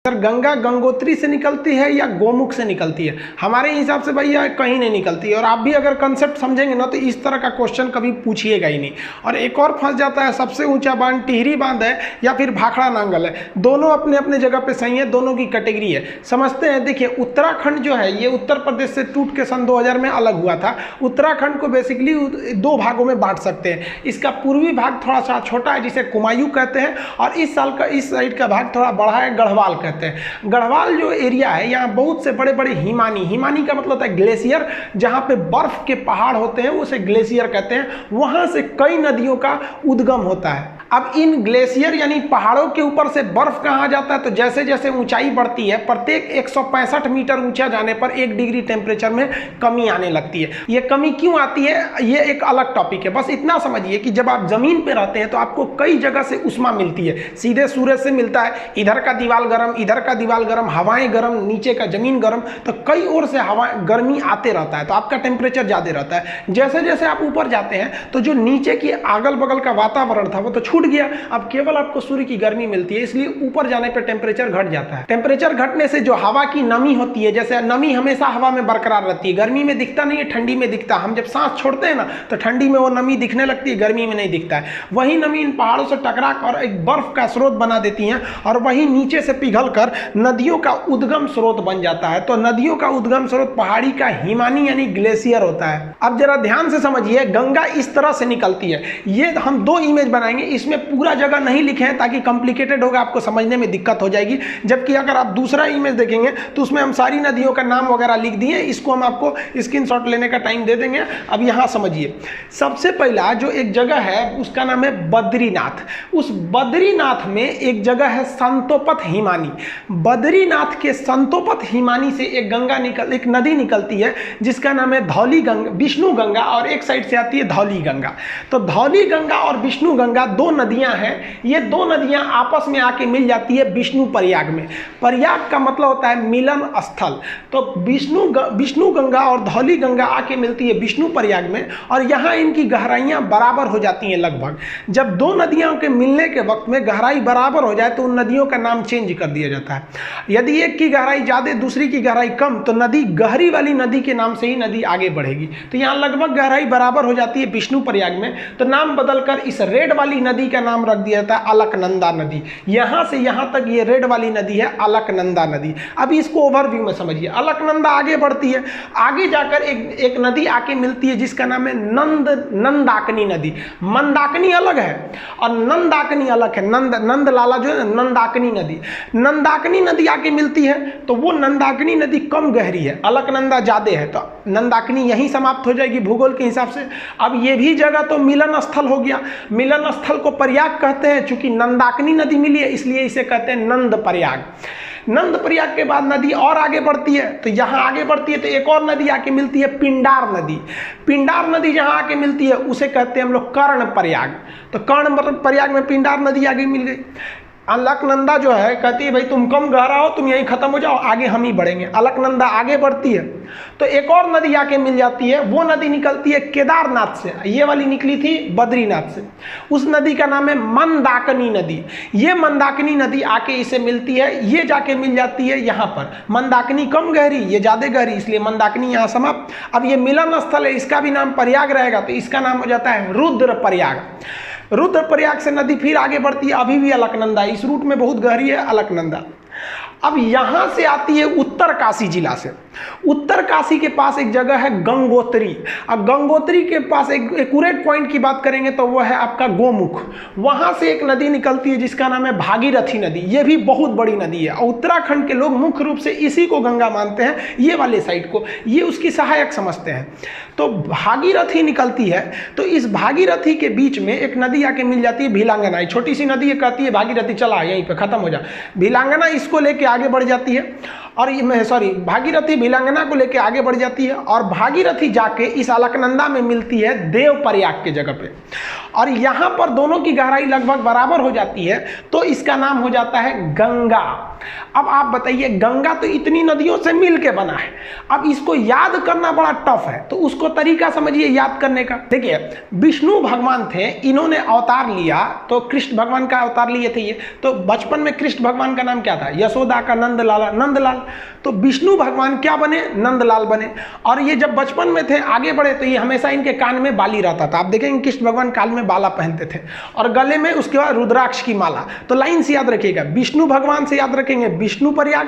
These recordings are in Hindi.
सर गंगा गंगोत्री से निकलती है या गोमुख से निकलती है? हमारे हिसाब से भैया कहीं नहीं निकलती है। और आप भी अगर कंसेप्ट समझेंगे ना तो इस तरह का क्वेश्चन कभी पूछिएगा ही नहीं। और एक और फंस जाता है, सबसे ऊंचा बांध टिहरी बांध है या फिर भाखड़ा नांगल है। दोनों अपने अपने जगह पे सही है, दोनों की कैटेगरी है। समझते हैं, देखिए उत्तराखंड जो है ये उत्तर प्रदेश से टूट के सन 2000 में अलग हुआ था। उत्तराखंड को बेसिकली दो भागों में बांट सकते हैं। इसका पूर्वी भाग थोड़ा सा छोटा है जिसे कुमायूं कहते हैं, और इस साइड का भाग थोड़ा बड़ा है, गढ़वाल कहते हैं। गढ़वाल जो एरिया है यहाँ बहुत से बड़े बड़े हिमानी का मतलब होता है ग्लेशियर, जहाँ पे बर्फ के पहाड़ होते हैं उसे ग्लेशियर कहते हैं। वहाँ से कई नदियों का उद्गम होता है। अब इन ग्लेशियर यानी पहाड़ों के ऊपर से बर्फ कहाँ जाता है, तो जैसे जैसे ऊंचाई बढ़ती है प्रत्येक 165 मीटर ऊंचा जाने पर 1 डिग्री टेम्परेचर में कमी आने लगती है। ये कमी क्यों आती है ये एक अलग टॉपिक है। बस इतना समझिए कि जब आप जमीन पे रहते हैं तो आपको कई जगह से उष्मा मिलती है। सीधे सूरज से मिलता है, इधर का दीवाल गर्म, इधर का दीवाल गर्म, हवाएं गर्म, नीचे का जमीन गर्म, तो कई ओर से हवा गर्मी आते रहता है, तो आपका टेम्परेचर ज़्यादा रहता है। जैसे जैसे आप ऊपर जाते हैं तो जो नीचे की अगल बगल का वातावरण था वो तो छूट गया, अब केवल आपको सूर्य की गर्मी मिलती है, इसलिए ऊपर जाने पर टेम्परेचर घट जाता है। टेम्परेचर घटने से जो हवा की नमी होती है, जैसे नमी हमेशा हवा में बरकरार रहती है, गर्मी में दिखता नहीं है, ठंडी में दिखता। हम जब सांस छोड़ते हैं ना तो ठंडी में वो नमी दिखने लगती है, गर्मी में नहीं दिखता है। वही नमी इन पहाड़ों से टकरा कर एक बर्फ का स्रोत बना देती हैं, और वही नीचे से पिघलकर नदियों का उद्गम स्रोत बन जाता है। तो नदियों का उद्गम स्रोत पहाड़ी का हिमानी यानी ग्लेशियर होता है। अब जरा ध्यान से समझिए, गंगा इस तरह से निकलती है। ये हम 2 इमेज बनाएंगे, इसमें पूरा जगह नहीं लिखे हैं ताकि कॉम्प्लिकेटेड होगा, आपको समझने में दिक्कत हो जाएगी। जबकि अगर आप दूसरा इमेज देखेंगे तो उसमें हम सारी नदियों का नाम वगैरह लिख दिए, इसको हम आपको स्क्रीनशॉट लेने का टाइम दे देंगे। अब यहाँ समझिए, सबसे पहला जो एक जगह है उसका नाम है बद्रीनाथ। उस बद्रीनाथ में एक जगह है संतोपत हिमानी। बद्रीनाथ के संतोपत हिमानी से एक नदी निकलती है जिसका नाम है धौली गंगा, विष्णु गंगा, और एक साइड से आती है धौली गंगा। तो धौली गंगा और विष्णु गंगा 2 नदियां हैं। ये 2 नदियां आपस में आके मिल जाती है विष्णु प्रयाग में। प्रयाग का मतलब होता है मिलन स्थल। तो विष्णु गंगा और धौली गंगा आके मिलती है विष्णु प्रयाग में, और यहाँ इनकी गहराइयाँ बराबर हो जाती हैं लगभग। जब 2 नदियों के मिलने के वक्त में गहराई बराबर हो जाए तो उन नदियों का नाम चेंज कर दिया जाता है। यदि एक की गहराई ज़्यादा दूसरी की गहराई कम तो नदी गहरी वाली नदी के नाम से ही नदी आगे बढ़ेगी। तो यहाँ लगभग गहराई बराबर हो जाती है विष्णु प्रयाग में, तो नाम बदलकर इस रेड वाली नदी का नाम रख दिया जाता है अलकनंदा नदी। यहाँ से यहाँ तक ये रेड वाली नदी है अलकनंदा नदी। अब इसको ओवरव्यू में समझिए। अलकनंदा आगे बढ़ती है, आगे जाकर एक नदी आके मिलती है जिसका नाम है नंदाकिनी नदी। मंदाकिनी अलग है और नंदाकिनी अलग है। नंद लाला जो है नंदाकिनी नदी आके मिलती है, तो वो नंदाकिनी नदी कम गहरी है, अलकनंदा ज्यादा है, तो नंदाकिनी यहीं समाप्त हो जाएगी भूगोल के हिसाब से। अब ये भी जगह तो मिलन स्थल हो गया। मिलन स्थल को प्रयाग कहते हैं, चूंकि नंदाकिनी नदी मिली है इसलिए इसे कहते हैं नंद प्रयाग। नंद प्रयाग के बाद नदी और आगे बढ़ती है, तो यहाँ आगे बढ़ती है तो एक और नदी आके मिलती है पिंडार नदी। पिंडार नदी जहाँ आके मिलती है उसे कहते हैं हम लोग कर्ण प्रयाग। तो कर्ण प्रयाग में पिंडार नदी आगे मिल गई। अलकनंदा जो है कहती है भाई तुम कम गहरा हो, तुम यहीं खत्म हो जाओ, आगे हम ही बढ़ेंगे। अलकनंदा आगे बढ़ती है तो एक और नदी आके मिल जाती है, वो नदी निकलती है केदारनाथ से। ये वाली निकली थी बद्रीनाथ से। उस नदी का नाम है मंदाकिनी नदी। ये मंदाकिनी नदी आके इसे मिलती है, ये जाके मिल जाती है यहाँ पर। मंदाकिनी कम गहरी, ये ज़्यादा गहरी, इसलिए मंदाकिनी यहाँ समाप्त। अब ये मिलन स्थल है, इसका भी नाम प्रयाग रहेगा, तो इसका नाम हो जाता है रुद्र प्रयाग। रुद्र प्रयाग से नदी फिर आगे बढ़ती है, अभी भी अलकनंदा, इस रूट में बहुत गहरी है अलकनंदा। अब यहाँ से आती है उत्तरकाशी जिला से। उत्तरकाशी के पास एक जगह है गंगोत्री। अब गंगोत्री के पास एक एक्यूरेट पॉइंट की बात करेंगे तो वो है आपका गोमुख। वहाँ से एक नदी निकलती है जिसका नाम है भागीरथी नदी। ये भी बहुत बड़ी नदी है और उत्तराखंड के लोग मुख्य रूप से इसी को गंगा मानते हैं, ये वाले साइड को, ये उसकी सहायक समझते हैं। तो भागीरथी निकलती है, तो इस भागीरथी के बीच में एक नदी आके मिल जाती है भिलांगना। छोटी सी नदी कहती है भागीरथी चला यहीं पे खत्म हो जा। भिलांगना इसको लेके आगे बढ़ जाती है और भागीरथी भिलांगना को लेकर आगे बढ़ जाती है और भागीरथी जाके इस अलकनंदा में मिलती है देवप्रयाग के जगह पे, और यहाँ पर दोनों की गहराई लगभग बराबर हो जाती है, तो इसका नाम हो जाता है गंगा। अब आप बताइए, गंगा तो इतनी नदियों से मिल के बना है, अब इसको याद करना बड़ा टफ है, तो उसको तरीका समझिए याद करने का। देखिए, विष्णु भगवान थे, इन्होंने अवतार लिया, तो कृष्ण भगवान का अवतार लिए थे ये। तो बचपन में कृष्ण भगवान का नाम क्या था? यशोदा का नंदलाल। तो विष्णु भगवान क्या बने? नंदलाल बने। और ये जब बचपन में थे, आगे बढ़े, तो ये हमेशा इनके कान में बाली रहता था। आप देखेंगे कृष्ण भगवान कान में बाला पहनते थे, और गले में उसके बाद रुद्राक्ष की माला। तो लाइन से याद रखिएगा, विष्णु भगवान से याद रखेंगे विष्णु प्रयाग,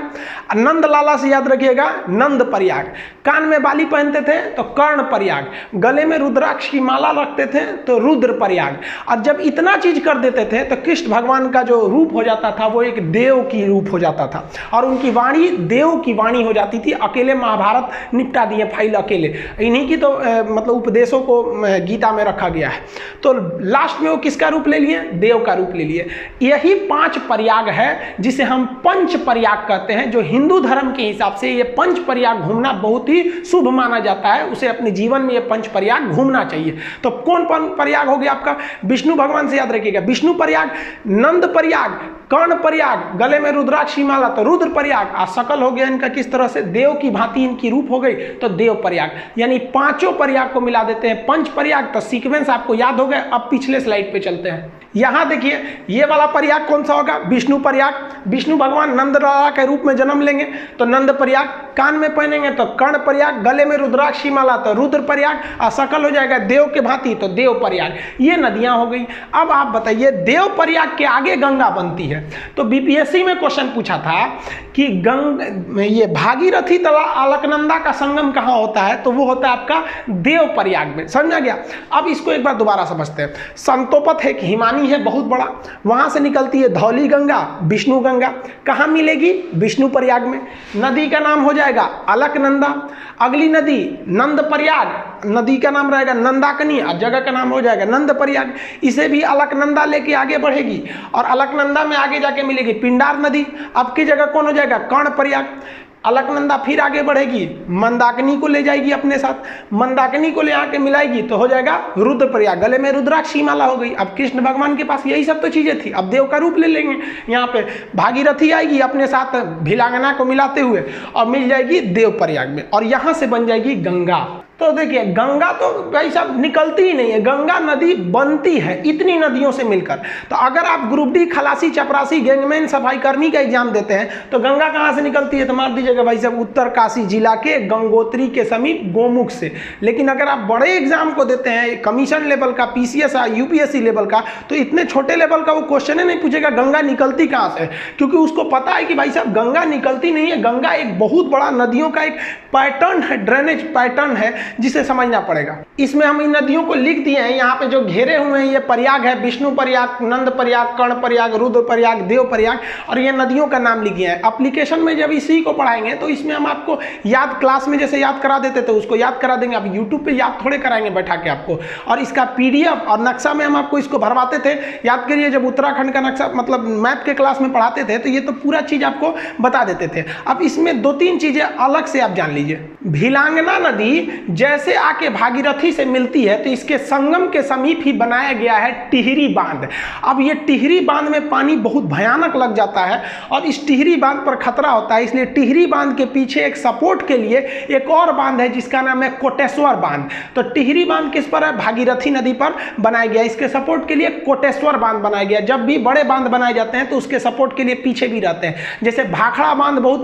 नंदलाला से याद रखिएगा नंद प्रयाग, कान में बाली पहनते थे तो कर्ण प्रयाग, गले में रुद्राक्ष की माला रखते थे तो रुद्र प्रयाग। और जब इतना चीज कर देते थे तो कृष्ण भगवान का जो रूप हो जाता था वो एक देव की रूप हो जाता था, और उनकी वाणी देव की वाणी हो जाती थी। अकेले महाभारत निपटा दिए फाइल अकेले, इन्हीं की तो मतलब उपदेशों को गीता में रखा गया है। तो लास्ट में वो किसका रूप ले लिए? देव का रूप ले लिए। यही 5 प्रयाग है जिसे हम पंच प्रयाग कहते हैं, जो हिंदू धर्म के हिसाब से ये पंच प्रयाग घूमना बहुत ही शुभ माना जाता है। उसे अपने जीवन में ये पंच प्रयाग घूमना चाहिए। तो कौन प्रयाग हो गया आपका? विष्णु भगवान से याद रखिएगा विष्णु प्रयाग, नंद प्रयाग, कर्ण प्रयाग, गले में रुद्राक्ष की माला तो रुद्र प्रयाग, और सकल हो गया इनका किस तरह से देव की भांति इनकी रूप हो गई तो देव प्रयाग। यानी 5 प्रयाग को मिला देते हैं पंच प्रयाग। तो सीक्वेंस आपको याद हो गया। अब पिछले स्लाइड पे चलते हैं। यहां देखिए, ये वाला प्रयाग कौन सा होगा? विष्णु प्रयाग। विष्णु भगवान नंदलाला के रूप में जन्म लेंगे तो नंद प्रयाग, कान में पहनेंगे तो कर्ण प्रयाग, गले में रुद्राक्ष की माला तो रुद्र प्रयाग, और सकल हो जाएगा देव के भांति तो देव प्रयाग। ये नदियां हो गई। अब आप बताइए, देव प्रयाग के आगे गंगा बनती है। तो बीपीएससी में क्वेश्चन पूछा था कि ये भागीरथी तथा अलकनंदा का संगम कहां होता है? तो वो होता है आपका देव प्रयाग में। समझा गया? अब इसको एक बार दोबारा समझते हैं। संतोपत है कि हिमानी है बहुत बड़ा, वहां से निकलती है धौली गंगा, विष्णु गंगा। कहां मिलेगी? विष्णु प्रयाग में। नदी का नाम हो जाएगा अलकनंदा। अगली नदी नंद प्रयाग, नदी का नाम रहेगा नंदाकनी, और जगह का नाम हो जाएगा नंद प्रयाग। इसे भी अलकनंदा लेके आगे बढ़ेगी, और अलकनंदा में आगे जाके मिलेगी पिंडार नदी। अब की जगह कौन हो जाएगा? कर्ण प्रयाग। अलकनंदा फिर आगे बढ़ेगी, मंदाकिनी को ले जाएगी अपने साथ, मंदाकिनी को ले आके मिलाएगी तो हो जाएगा रुद्र प्रयाग। गले में रुद्राक्ष की माला हो गई। अब कृष्ण भगवान के पास यही सब तो चीजें थी, अब देव का रूप ले लेंगे। यहाँ पे भागीरथी आएगी अपने साथ भिलांगना को मिलाते हुए, और मिल जाएगी देव प्रयाग में, और यहाँ से बन जाएगी गंगा। तो देखिए, गंगा तो भाई साहब निकलती ही नहीं है, गंगा नदी बनती है इतनी नदियों से मिलकर। तो अगर आप ग्रुप डी खलासी, चपरासी, गैंगमैन, सफाई कर्मी का एग्जाम देते हैं तो गंगा कहाँ से निकलती है? तो मार दीजिएगा भाई साहब उत्तरकाशी जिला के गंगोत्री के समीप गोमुख से। लेकिन अगर आप बड़े एग्जाम को देते हैं, कमीशन लेवल का, पीसीएस, यूपीएससी लेवल का, तो इतने छोटे लेवल का वो क्वेश्चन ही नहीं पूछेगा गंगा निकलती कहाँ से, क्योंकि उसको पता है कि भाई साहब गंगा निकलती नहीं है। गंगा एक बहुत बड़ा नदियों का एक पैटर्न है, ड्रेनेज पैटर्न है, जिसे समझना पड़ेगा। इसमें हम इन नदियों को लिख दिए हैं, यहाँ पे जो घेरे हुए हैं ये प्रयाग है, विष्णु प्रयाग, नंद प्रयाग, कर्ण प्रयाग, रुद्र प्रयाग, देव प्रयाग, और ये नदियों का नाम लिख दिया है। एप्लीकेशन में जब इसी को पढ़ाएंगे तो इसमें हम आपको याद, क्लास में जैसे याद करा देते थे उसको याद करा देंगे। अब यूट्यूब पे याद थोड़े कराएंगे बैठा के आपको, और इसका पीडीएफ और नक्शा में हम आपको इसको भरवाते थे। याद करिए, जब उत्तराखंड का नक्शा मतलब मैप के क्लास में पढ़ाते थे तो ये तो पूरा चीज आपको बता देते थे। अब इसमें 2-3 चीजें अलग से आप जान लीजिए। भिलांगना नदी जैसे आके भागीरथी से मिलती है तो इसके संगम के समीप ही बनाया गया है टिहरी बांध। अब ये टिहरी बांध में पानी बहुत भयानक लग जाता है और इस टिहरी बांध पर खतरा होता है, इसलिए टिहरी बांध के पीछे एक सपोर्ट के लिए एक और बांध है जिसका नाम है कोटेश्वर बांध। तो टिहरी बांध किस पर है? भागीरथी नदी पर बनाया गया। इसके सपोर्ट के लिए कोटेश्वर बांध बनाया गया। जब भी बड़े बांध बनाए जाते हैं तो उसके सपोर्ट के लिए पीछे भी रहते हैं। जैसे भाखड़ा बांध बहुत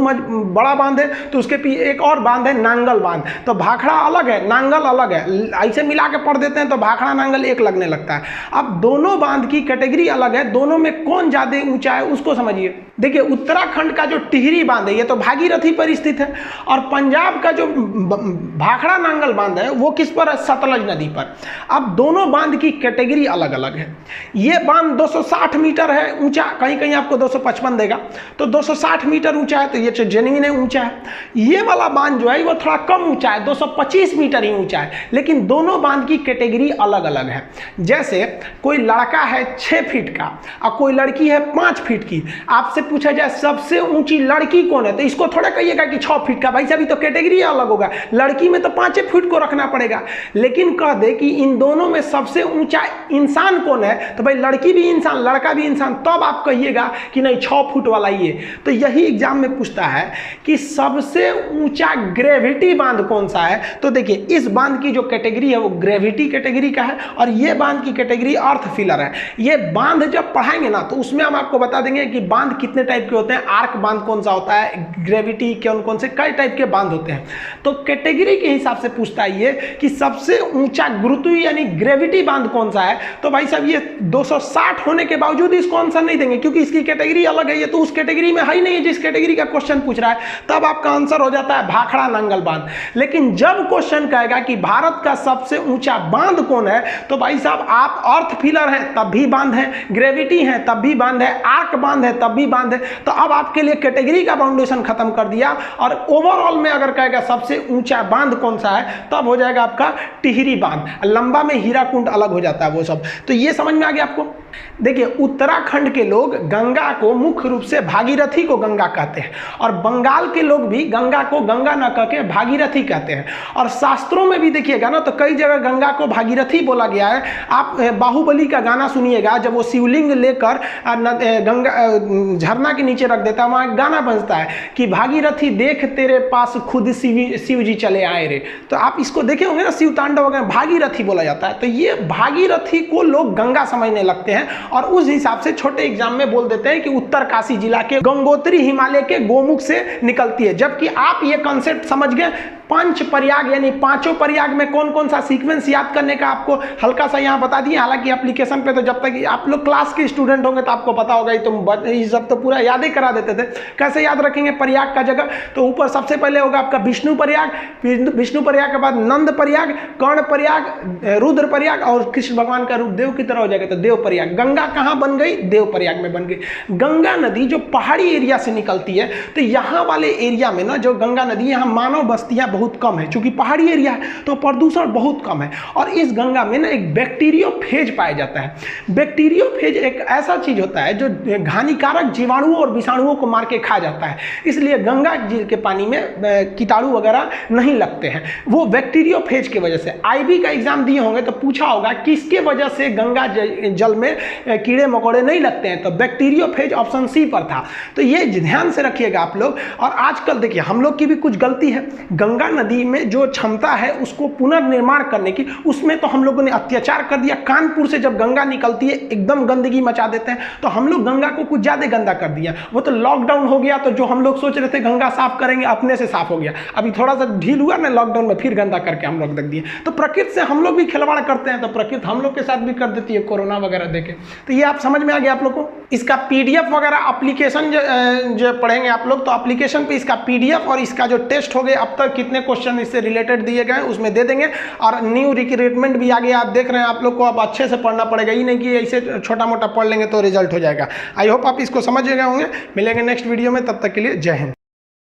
बड़ा बांध है तो उसके पीछे एक और बांध है नांगल बांध। तो भाखड़ा अलग है, नांगल अलग है, ऐसे मिला के पढ़ देते हैं तो भाखड़ा नांगल एक लगने लगता है। अब दोनों बांध की कैटेगरी अलग है, दोनों में कौन ज्यादा ऊंचा है उसको समझिए। देखिए, उत्तराखंड का जो टिहरी बांध है ये तो भागीरथी पर स्थित है, और पंजाब का जो भाखड़ा नांगल बांध है वो किस पर है? सतलज नदी पर। अब दोनों बांध की कैटेगरी अलग अलग है। ये बांध 260 मीटर है ऊंचा, कहीं कहीं आपको 255 देगा, तो 260 मीटर ऊंचा है, तो ये जेन्युइन है, ऊंचा है। ये वाला बांध जो है वो थोड़ा कम ऊंचा है, 225 मीटर ही ऊंचा है। लेकिन दोनों बांध की कैटेगरी अलग अलग है। जैसे कोई लड़का है 6 फीट का और कोई लड़की है 5 फीट की, आपसे पूछा जाए सबसे ऊंची लड़की कौन है, तो इसको थोड़ा कहिएगा कि 6 फीट का, भाई साहब तो कैटेगरी अलग होगा, लड़की में तो 5 फीट को रखना पड़ेगा। लेकिन कह दे कि इन दोनों में सबसे ऊंचा इंसान कौन है, तो भाई लड़की भी इंसान लड़का भी इंसान, तब आप कहिएगा कि नहीं 6 फुट वाला ही है। तो यही एग्जाम में पूछता है कि सबसे ऊंचा ग्रेविटी बांध कौन सा है। तो देखिए इस बांध की जो कैटेगरी है वो ग्रेविटी कैटेगरी का है और ये बांध की कैटेगरी अर्थ फिलर है। ये बांध जब पढ़ाएंगे ना तो उसमें हम आपको बता देंगे कि बांध कितने टाइप के होते हैं, आर्क बांध कौन सा होता है, ग्रेविटी कौन कौन से कई टाइप के बांध होते हैं। तो कैटेगरी के हिसाब से पूछता है ये कि सबसे ऊंचा गुरुत्व यानी ग्रेविटी बांध कौन सा है। तो भाई साहब ये 260 होने के बावजूद इसको आंसर नहीं देंगे क्योंकि इसकी कैटेगरी अलग है, ये तो उस कैटेगरी में है ही नहीं है जिस कैटेगरी का क्वेश्चन पूछ रहा है। तब आपका आंसर हो जाता है भाखड़ा नांगल बांध। लेकिन जब क्वेश्चन कहेगा कि भारत का सबसे ऊंचा बांध कौन है, तो भाई साहब आप अर्थ फिलर हैं तब भी बांध है, ग्रेविटी है तब भी बांध है, आर्क बांध है तब भी बांध है। तो अब आपके लिए कैटेगरी का बाउंडेशन खत्म कर दिया और ओवरऑल में अगर कहेगा सबसे ऊंचा बांध कौन सा है तब हो जाएगा आपका टिहरी बांध, लंबा में हीराकुंड अलग हो जाता है वो सब। तो ये समझ में आ गया आपको। देखिए उत्तराखंड के लोग गंगा को मुख्य रूप से भागीरथी को गंगा कहते हैं और बंगाल के लोग भी गंगा को गंगा न कह के भागीरथी कहते हैं। और शास्त्रों में भी देखिएगा ना तो कई जगह गंगा को भागीरथी बोला गया है। आप बाहुबली का गाना सुनिएगा, जब वो शिवलिंग लेकर गंगा झरना के नीचे रख देता है, वहाँ गाना बजता है कि भागीरथी देख तेरे पास खुद शिव जी चले आए रे। तो आप इसको देखे होंगे ना, शिव तांडव वगैरह भागीरथी बोला जाता है। तो ये भागीरथी को लोग गंगा समझने लगते हैं और उस हिसाब से छोटे एग्जाम में बोल देते हैं कि उत्तरकाशी जिला के गंगोत्री हिमालय के गोमुख से निकलती है। जबकि आप ये कॉन्सेप्ट समझ गए, पंच प्रयाग यानी पांचों प्रयाग में कौन कौन सा सीक्वेंस याद करने का आपको हल्का सा यहाँ बता दिए। हालांकि एप्लीकेशन पे तो जब तक आप लोग क्लास के स्टूडेंट होंगे तो आपको पता होगा, ये सब तो पूरा याद ही करा देते थे। कैसे याद रखेंगे प्रयाग का जगह, तो ऊपर सबसे पहले होगा आपका विष्णु प्रयाग, विष्णु प्रयाग के बाद नंद प्रयाग, कर्ण प्रयाग, रुद्र प्रयाग और कृष्ण भगवान का रूप देव की तरह हो जाएगा तो देव प्रयाग। गंगा कहाँ बन गई, देव प्रयाग में बन गई। गंगा नदी जो पहाड़ी एरिया से निकलती है तो यहाँ वाले एरिया में ना जो गंगा नदी, यहाँ मानव बस्तियां बहुत कम है, क्योंकि पहाड़ी एरिया है तो प्रदूषण बहुत कम है। और इस गंगा में ना एक बैक्टीरियोफेज पाया जाता है। बैक्टीरियोफेज एक ऐसा चीज होता है जो हानिकारक जीवाणुओं और विषाणुओं को मार के खा जाता है, इसलिए गंगा जी के पानी में कीटाणु वगैरह नहीं लगते हैं, वो बैक्टीरियोफेज की वजह से। आईबी का एग्जाम दिए होंगे तो पूछा होगा किसके वजह से गंगा जल में कीड़े मकोड़े नहीं लगते हैं, तो बैक्टीरियोफेज ऑप्शन सी पर था। तो ये ध्यान से रखिएगा आप लोग। और आजकल देखिए हम लोग की भी कुछ गलती है, गंगा नदी में जो क्षमता है उसको पुनर्निर्माण करने की, उसमें तो हम लोगों ने अत्याचार कर दिया। कानपुर से जब गंगा निकलती है एकदम गंदगी मचा देते हैं, तो हम लोग गंगा को कुछ ज्यादा गंदा कर दिया। वो तो लॉकडाउन हो गया तो जो हम लोग सोच रहे थे गंगा साफ करेंगे अपने से साफ हो गया। अभी थोड़ा सा ढील हुआ ना लॉकडाउन में, फिर गंदा करके हम लोग रख दिए। तो प्रकृति से हम लोग भी खिलवाड़ करते हैं तो प्रकृति हम लोग के साथ भी कर देती है कोरोना वगैरह देके। तो ये आप समझ में आ गया आप लोग को। इसका पीडीएफ वगैरह एप्लीकेशन जो पढ़ेंगे आप लोग तो एप्लीकेशन पे इसका पीडीएफ और इसका जो टेस्ट हो गए अब तक कितने क्वेश्चन इससे रिलेटेड दिए गए उसमें दे देंगे। और न्यू रिक्रूटमेंट भी आ गया, आप देख रहे हैं। आप लोग को अब अच्छे से पढ़ना पड़ेगा, ये नहीं कि ऐसे छोटा मोटा पढ़ लेंगे तो रिजल्ट हो जाएगा। आई होप आप इसको समझ गए होंगे। मिलेंगे नेक्स्ट वीडियो में, तब तक के लिए जय हिंद।